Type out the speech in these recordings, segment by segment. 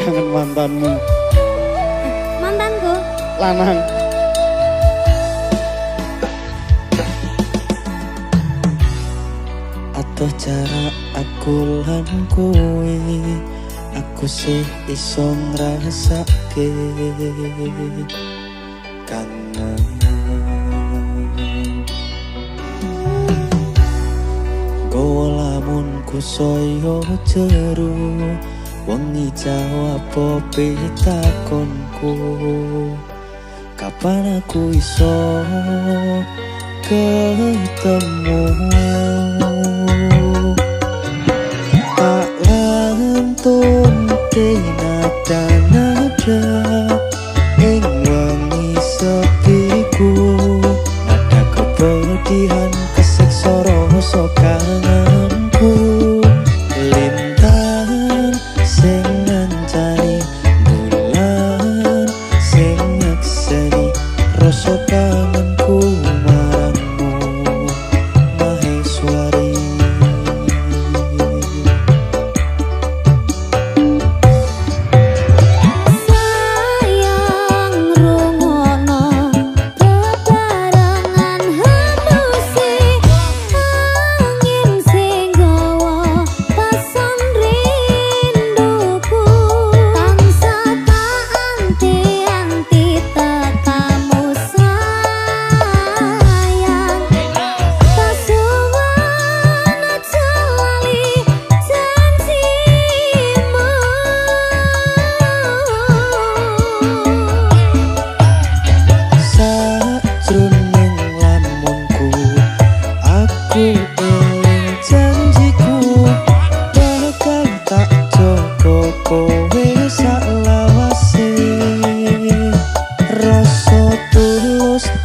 kangen mantanmu. Mantanku? Lanang. Atuh cara aku lan kowe, aku sih iso ngrasake kangen. Gowo lamun ku soyo jeru, wengi jawab pitakonku. Kapan aku iso ketemu? Tak lantun nada-nada ing wengi sepiku, nada kepedihan keseksa rasa kangenku. Lintang sing ngancani bulan sing nyekseni rasa kangenku marangmu Maheswari.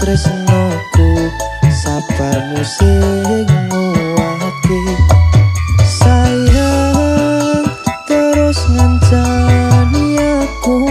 Tresnoku sabarmu sing nguwatke, sayang terus ngancani aku.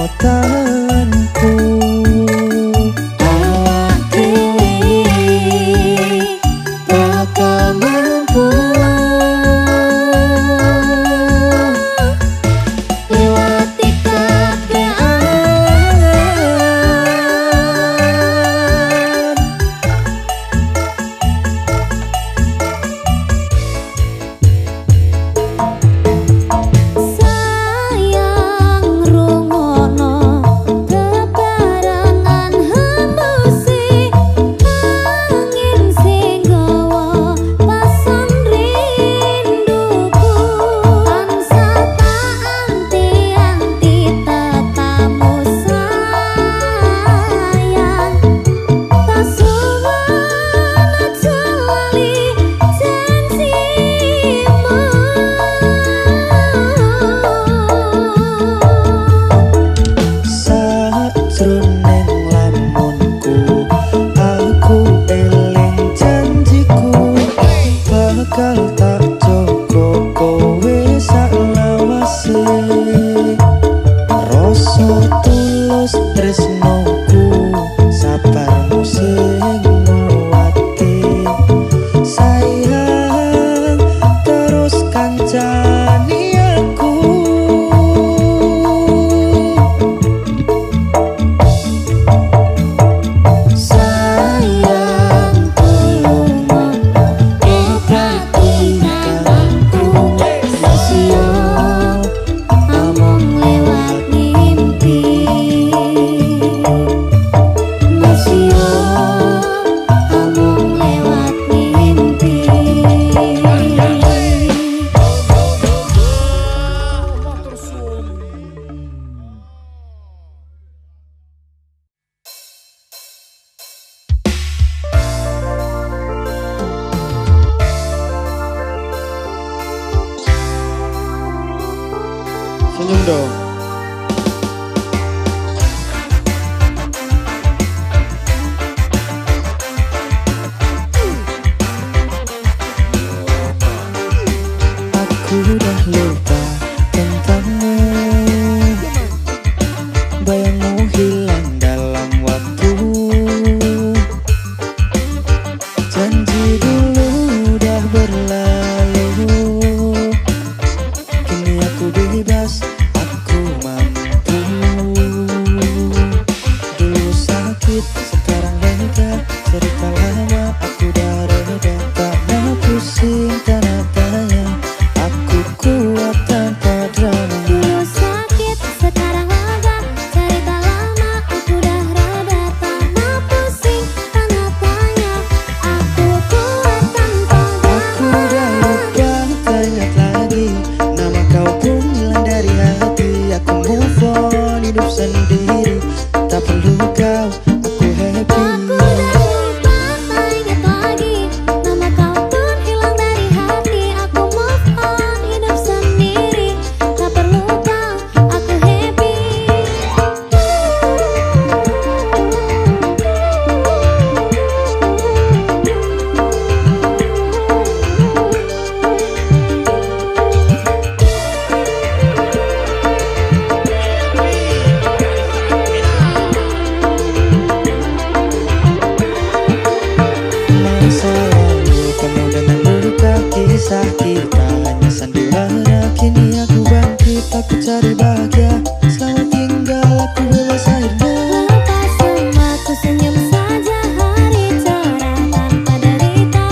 Gemotanku aku bakal mampu lewati keadaan. Sayang rungono dong. Aku udah lupa tentangmu, bayangmu hilang dalam waktu. Janji dulu udah berlalu, kini aku bebas, aku mampu. Dulu sakit, sekarang lega, cerita lama aku udah reda. Tak mau pusing tanda tanya, aku kuat tanpa drama. Dulu sakit, sekarang lega, cerita lama aku udah reda. Tak mau pusing, tanda tanya, aku kuat tanpa Aku udah lupa, tak ingat lagi. Nama kau pun hilang dari hati. Aku move on, hidup sendiri. Tak perlu kau, aku happy. Aku udah lupa, tak ingat lagi. Nama kau pun hilang dari hati. Aku move on, hidup sendiri. Tak perlu kau, aku happy. Masa lalu penuh dengan luka, kisah kita hanya sandiwara. Kini aku bangkit, aku cari bahagia. Selamat tinggal, aku bebas akhirnya. Lepas semua ku senyum saja, hari cerah tanpa derita.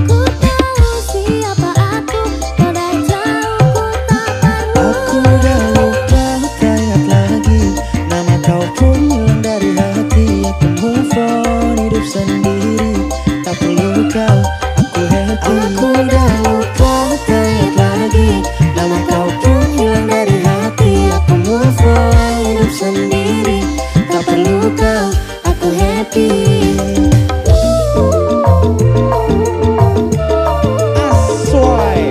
Aku tahu siapa aku, kau dari jauh ku tak perlu. Aku udah lupa, tak ingat lagi. Nama kau pun hilang dari hati. Aku move on, hidup sendiri. Tak perlu kau, aku happy. Aku udah lupa, tak ingat lagi. Nama kau pun hilang dari hati. Aku move on, hidup sendiri. Tak perlu kau, aku happy. Aswai.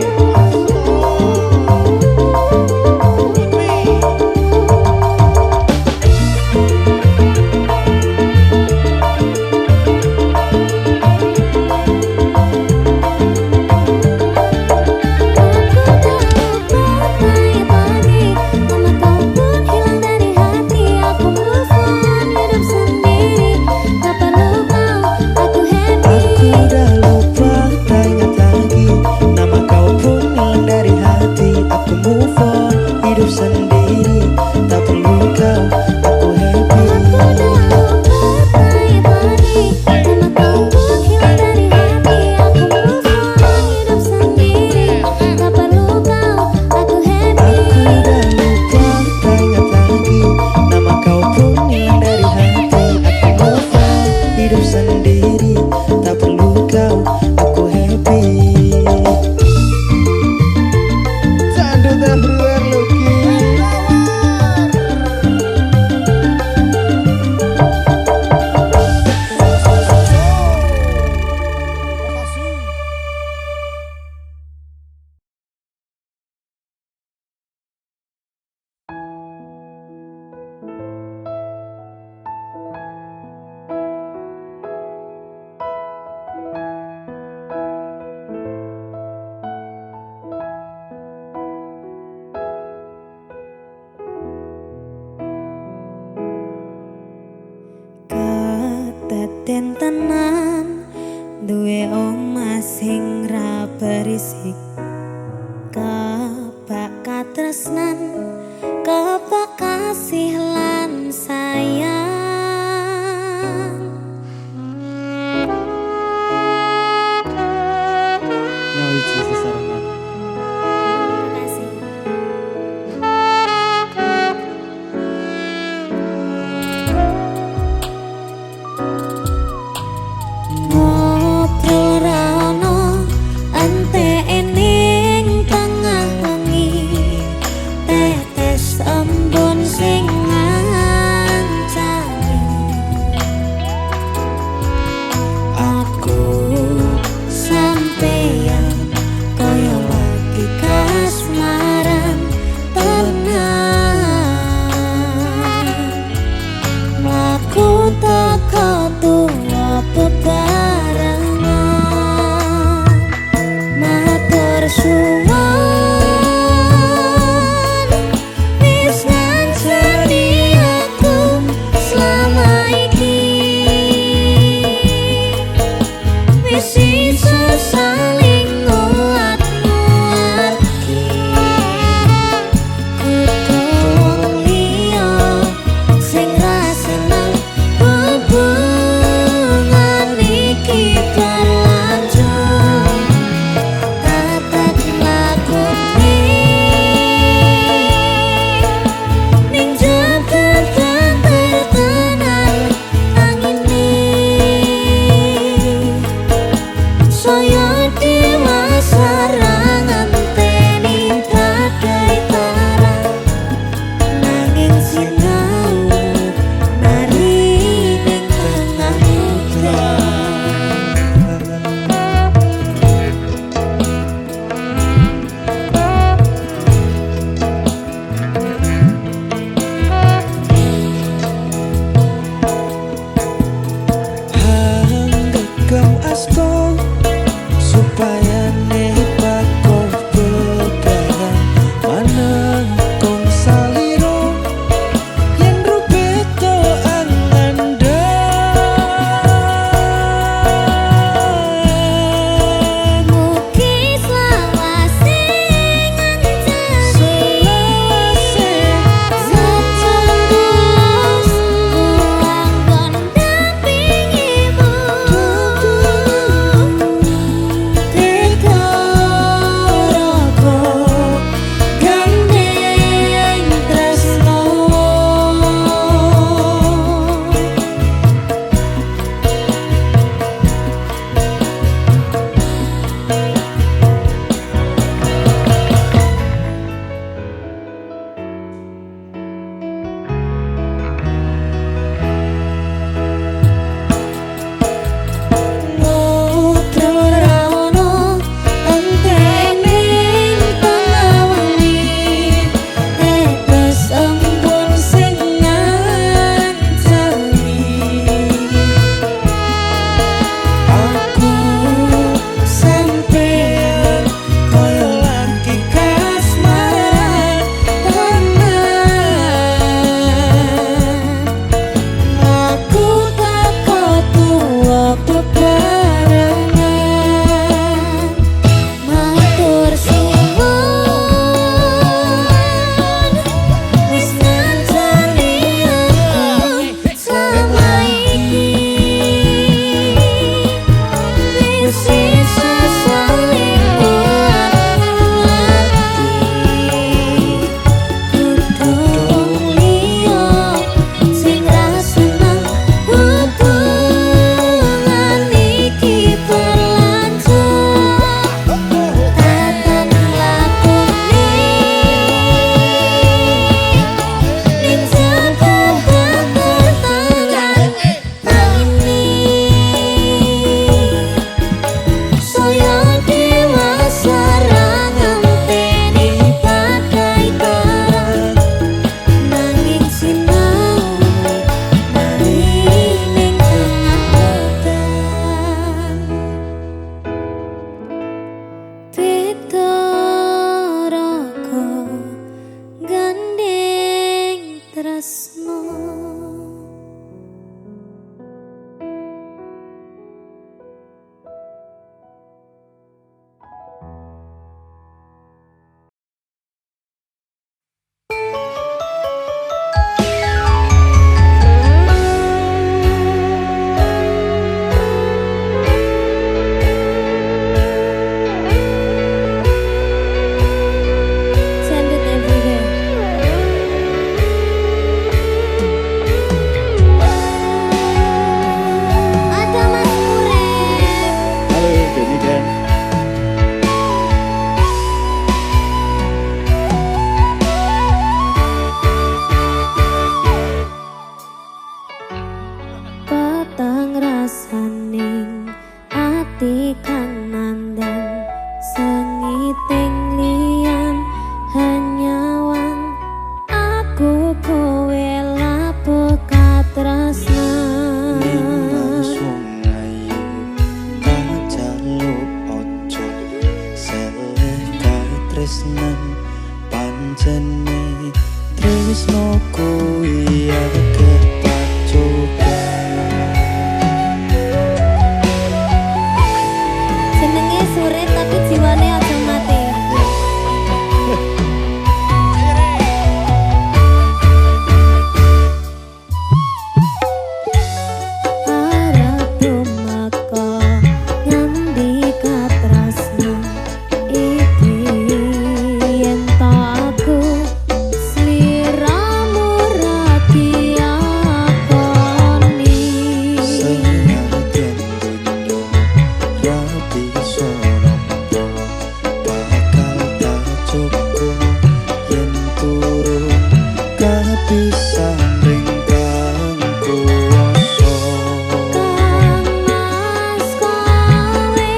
Aku udah lupa, tak ingat lagi. Nama kau pun hilang dari hati. Aku move on, hidup sendiri. Tak perlu kau, aku happy. Aku udah lupa, tak ingat lagi. Nama kau pun hilang dari hati. Aku move on, hidup sendiri. Tak perlu kau, aku happy. Aku udah lupa, tak ingat lagi. Nama kau pun hilang dari hati. Aku move on, hidup sendiri. Tak perlu kau, aku happy. Sandut everywhere looking. Kedaden tenan, duwe omah sing ra berisik. Kebak katresnan, kebak kasih lan sayang. Nyawiji sesarengan. Makasih. Ngobrol ra ono ente ini Sliramu ratia disaring kang kuwasa. Mas kowe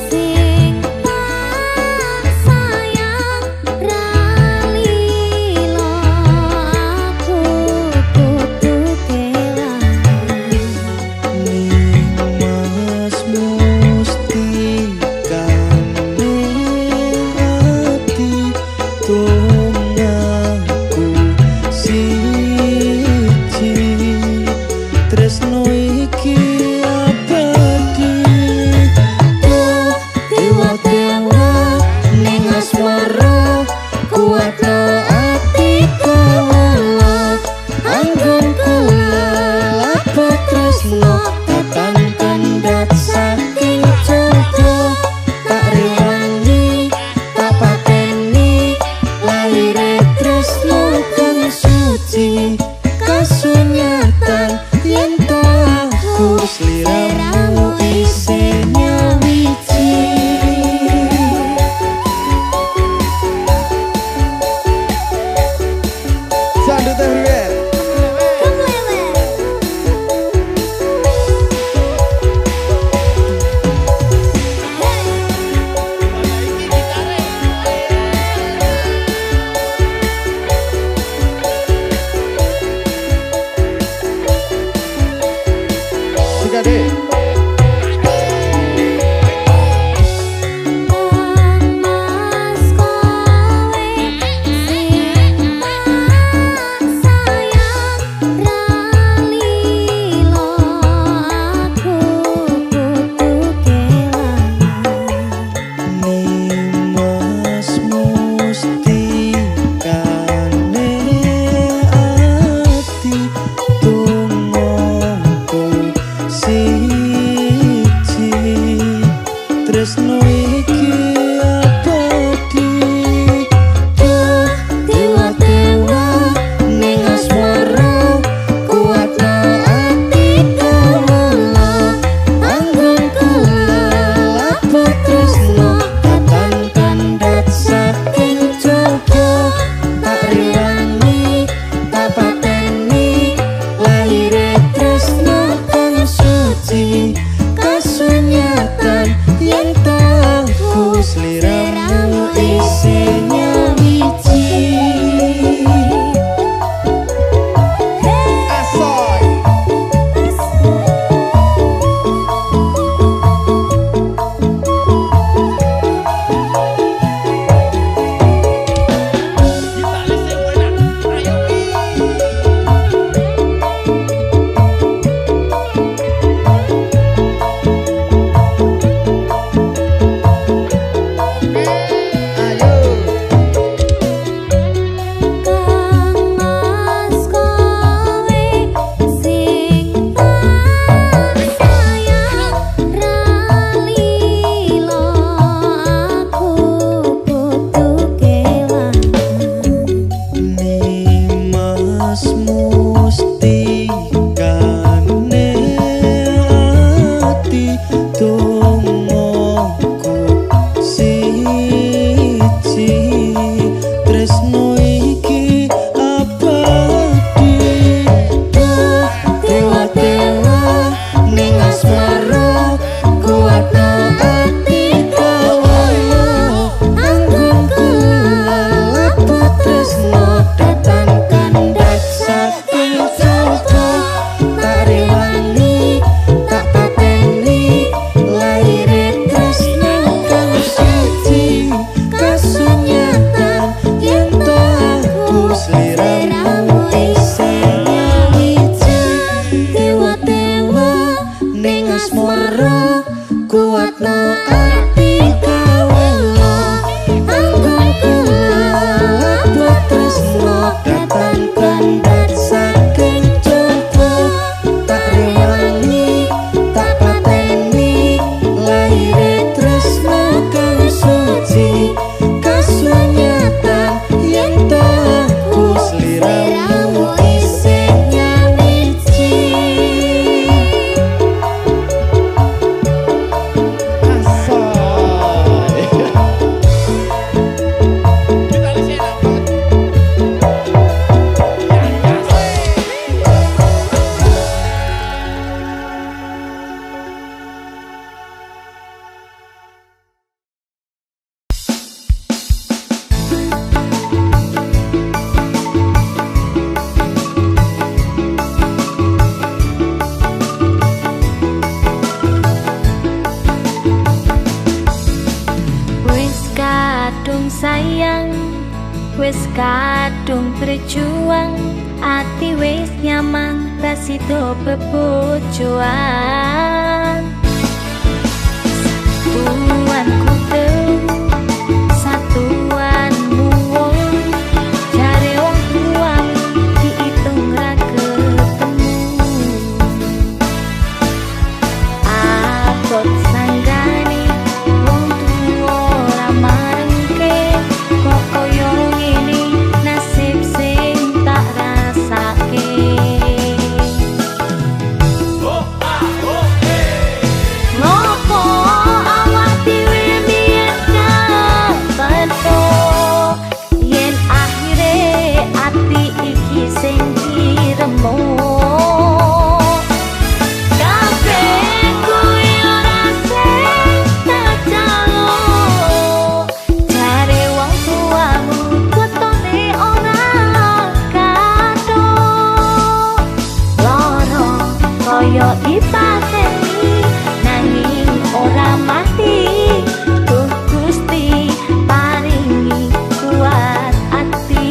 sing tak sayang ralilo aku kudu kelangan. Nimas mustikane ati tungaku siji tresno iki abadi. Dewa-dewa ning asmara kuatno ati kula anggun kula lapo tresno tatan kendhat saking jogo tak rewangi tak pateni lahire tresno kang suci kasunyatan yen tahu sliramu isih nyawiji. Sandut everywhere. Tiga D. Mas kowe sing tak sayang ralilo aku kudu kelangan. Nimas mustikane ati tungaku siji tresno iki abadi. Dewa-dewa ning asmara kuatno ati kula anggun kula lapo tresno tatan kendhat saking jogo tak rewangi tak pateni lahire tresno kang suci kasunyatan yen tahu sliramu isih nyawiji. Asoy. kadung berjuang ati wis nyaman rasido bebojoan satuan kudu satuan muwung jare wong tuang diitung ra ketemu abot sanggane wong tuwa ora marengke kok koyo ngene nasib sing tak rasake ngopo awak dhewe mbiyen kapeto yen akhire ati iki sing diremuk kabeh kuwi ora sing tak jalo jare wong tuamu wetone ora kathok loro kaya dipateni nanging ora mati duh Gusti paringi kuat ati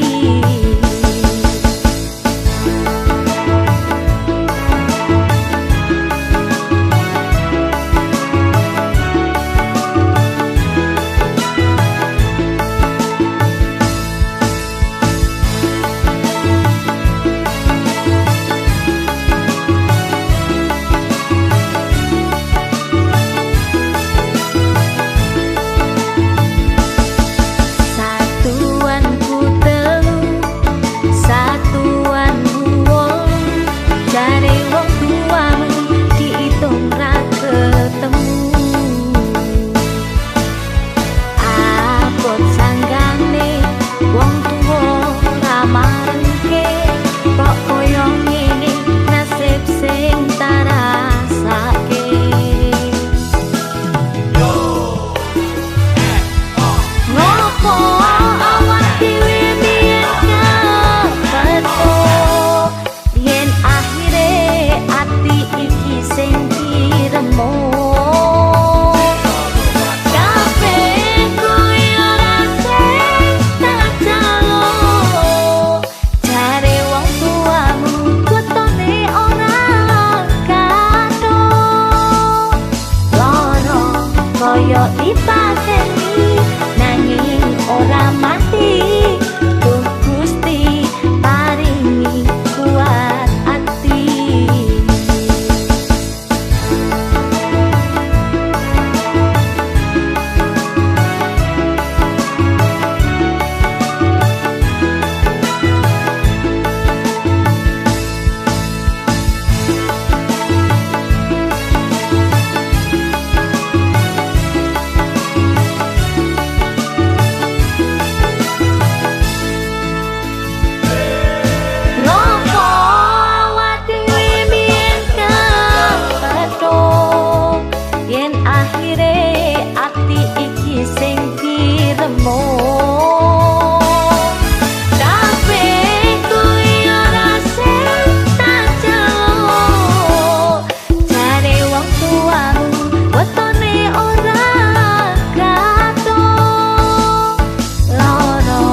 satuanku telu satuanmu wong jare wong tuamu diitung ra ketemu abot sanggane wong tuwa ra marengke kok koyo ngene nasib sing tak rasake ngopo awak dhewe mbiyen kapeto yen akhire ati iki sing diremuk kabeh kuwi ora sing tak jalo jare wong tuamu wetone ora kathok loro kaya dipateni nanging ora mati duh Gusti paringi kuat ati ngopo awak dhewe mbiyen kapeto yen akhire ati iki sing diremuk kabeh kuwi ora sing tak jalo jare wong tuamu wetone ora kathok loro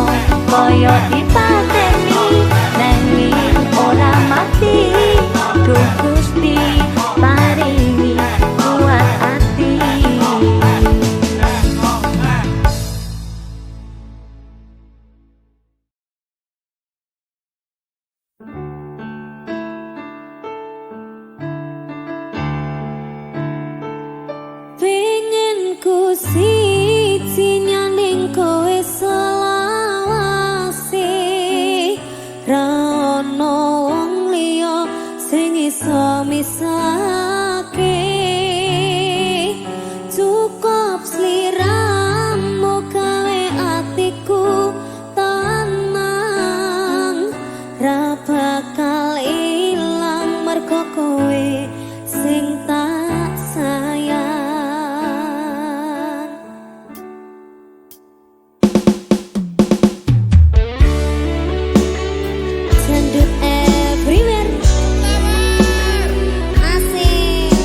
kaya dipateni nanging ora mati duh Gusti paringi kuat ati pengen ku siji nyaning kowe selawase ra ono wong liya sing iso misake cukup sliramu gawe atiku tenang ra bakal ilang mergo kowe sing tak sayang Sendut everywhere asik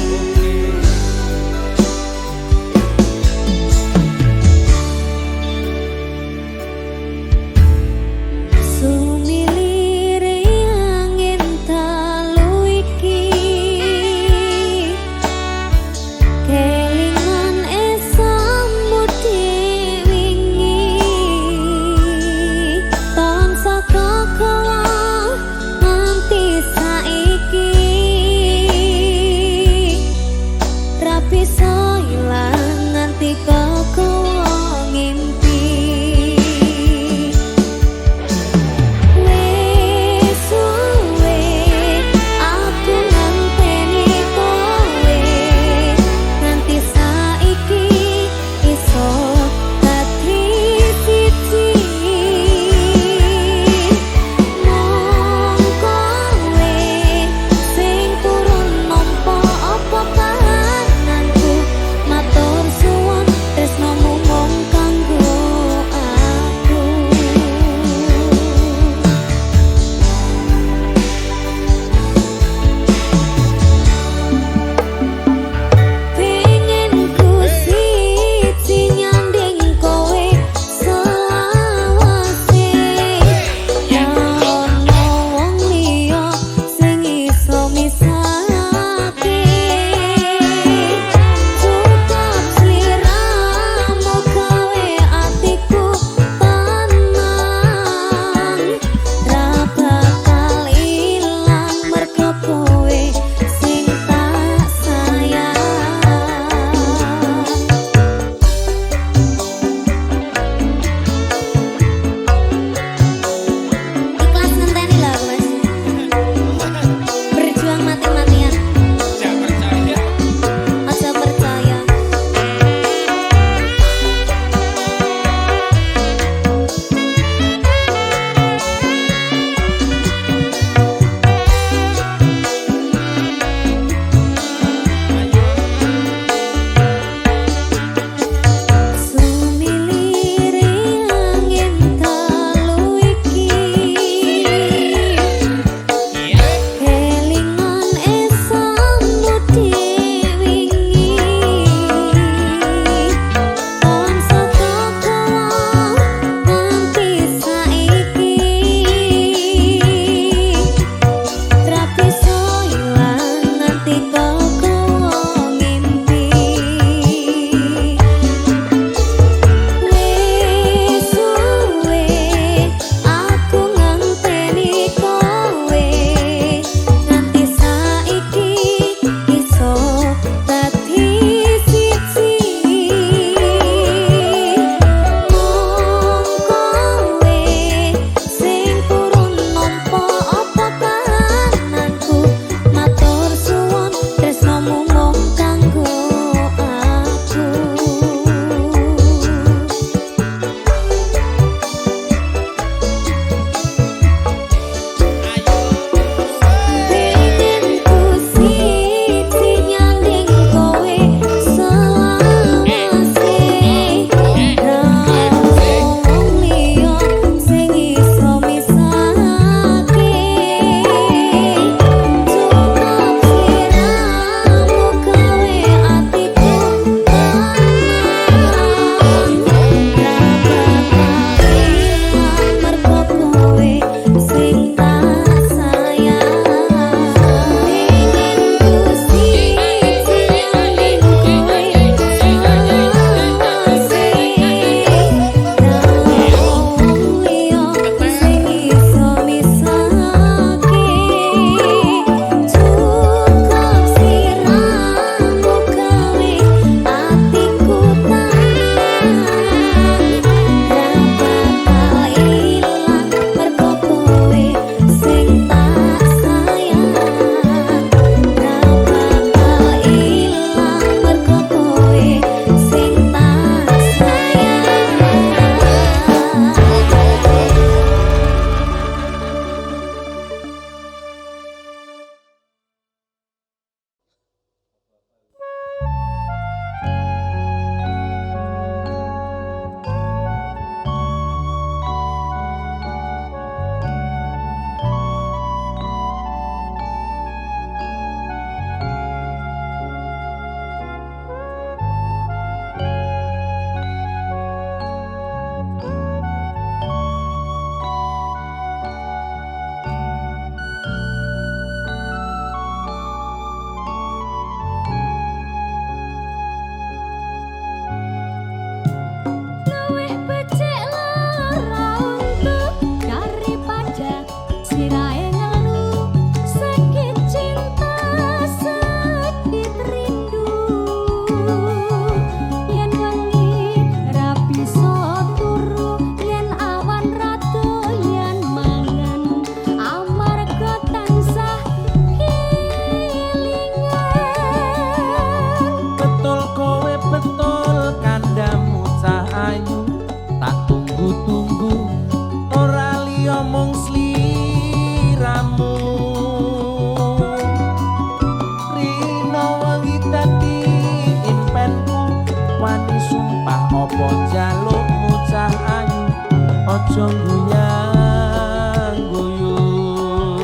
ojo goyang guyung.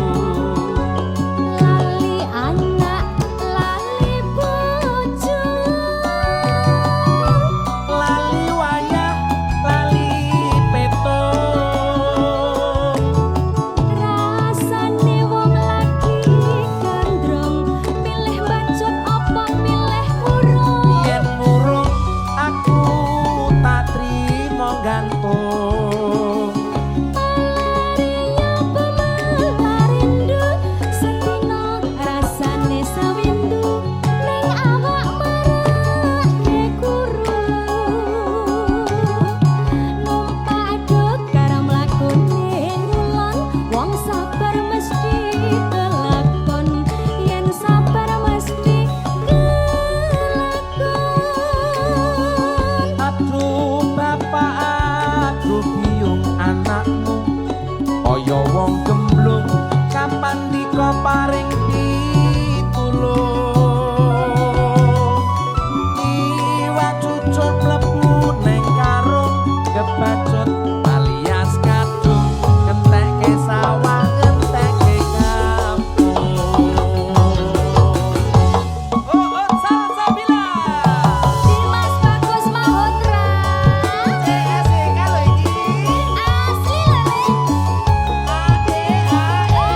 Lali anak lali bojo, Lali wayah lali peto. rasane wong lagi gandrung, pilih bacot apa pilih urung. Yen murung aku tak trimo gantung. Lariya pemalah rindu, sedina rasane sawindu, ning awak marake guru. Numpak dokar mlakune ngulon, wong sabar mesti kelakon, yen sabar mesti kelakon. Aduh bapak, aduh biung anakmu, kaya wong gemblung, kapan dika paring pitulung. Iwak cucut mlebu neng karung, kebacut alias kadung, ngentekke sawah ngentekke kampung. Oh, salsabila. Dimas Bagus Mahotra, CSE kalau iki asli lele. ade ae.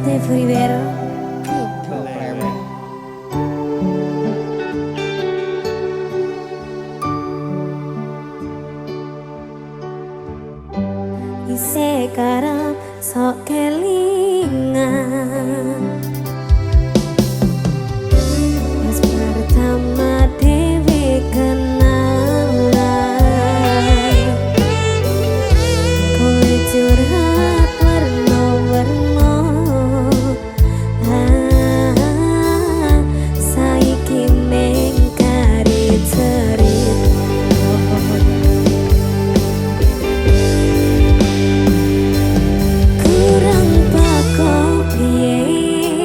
Steve Rivera. Sekarang sok kelingan pas pertama dewe kenalan kowe curhat warna-warna saiki mengkari cerita kurang bako piye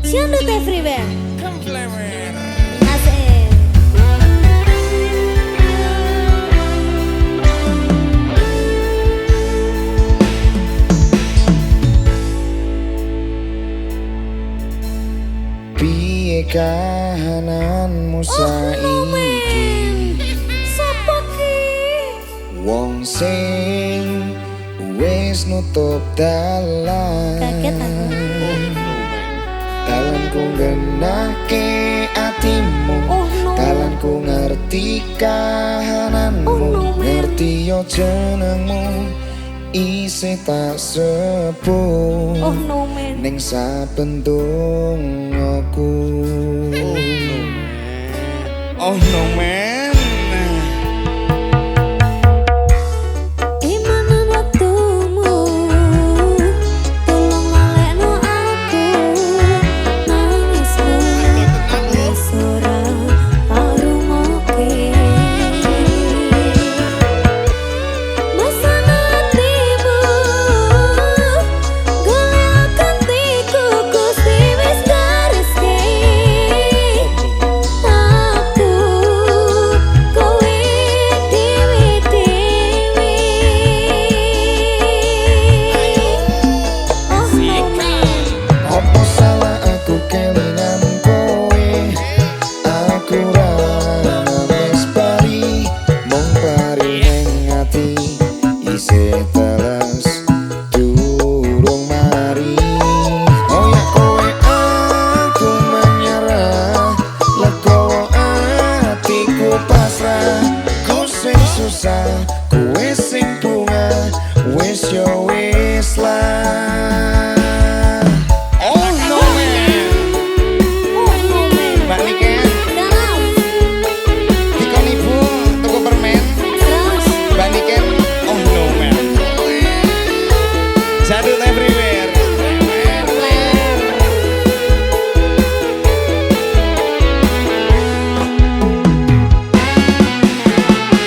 Ciondut everywhere. Kemplewer. Asik. Piye kahananmu saiki? Sopo ki? Wong sing wis nutup dalan. Kaget aku. Dalanku genake atimu. Oh no. Dalanku ngerti kahananmu. Oh no, man. Ngerti yo jenengmu. Isih tak sepuh. Oh no man. Ning saben dongaku. Oh no man. Imanan waktumu, tolong lalekno aku. Nangismu, wis ora arungoke. Masana hatimu, golek kantiku, Gusti wis gareske. Aku kowe dewe-dewe. Oh no man. Apa salah aku kelingan kowe? Aku ra wis bari, mung bari ning ati isih teles durung mari. Oh ya kowe aku menyerah, legowo atiku pasrah. Ku sing susah, kowe sing bunga, wis yo wis lah. Oh no man. Oh no man. Mbak Niken, Dalam. dikon ibu tuku permen. Terus. Mbak Niken, oh no man. Jadul everywhere.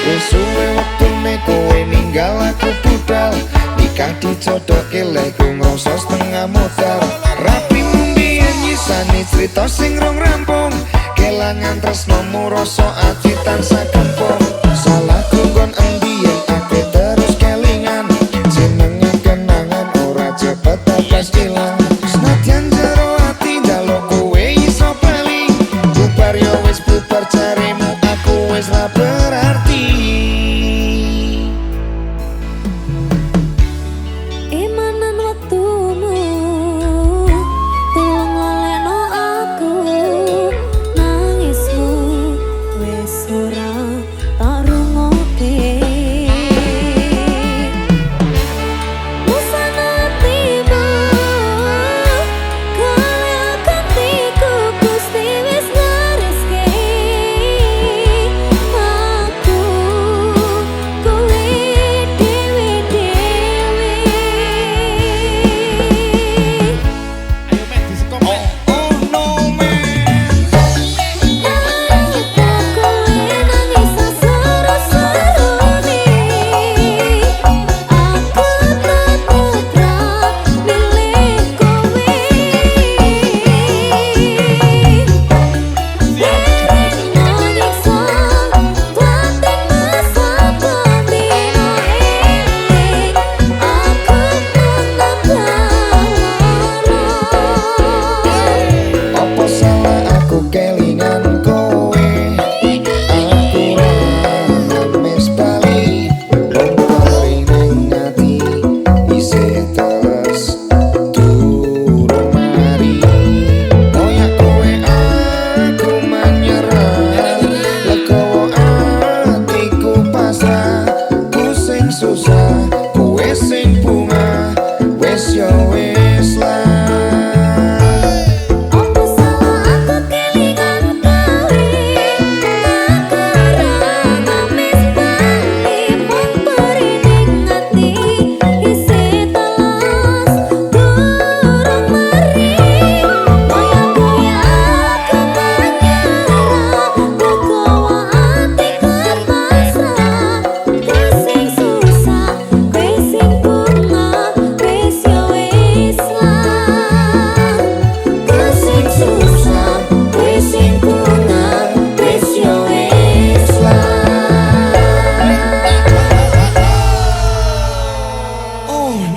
Wis suwe wektune kowe ninggal aku budal. Nikah dijodohke leku ngrasa setengah modal. Rapi mbiyen nyisani crita sing rong rampung. Kelangan tresnomu rasa ati tansah kempung. Salahku nggon endi yen aku terus kelingan. Jenenge kenangan ora cepet pas ilang. Senadyan jero ati njaluk kowe iso bali. Bubar yo wis bubar carimu aku wis ra berarti. Imanan waktumu, tolong lalekno aku. Nangismu, wis ora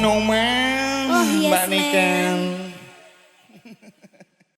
no man Oh, yes, Mbak man. Niken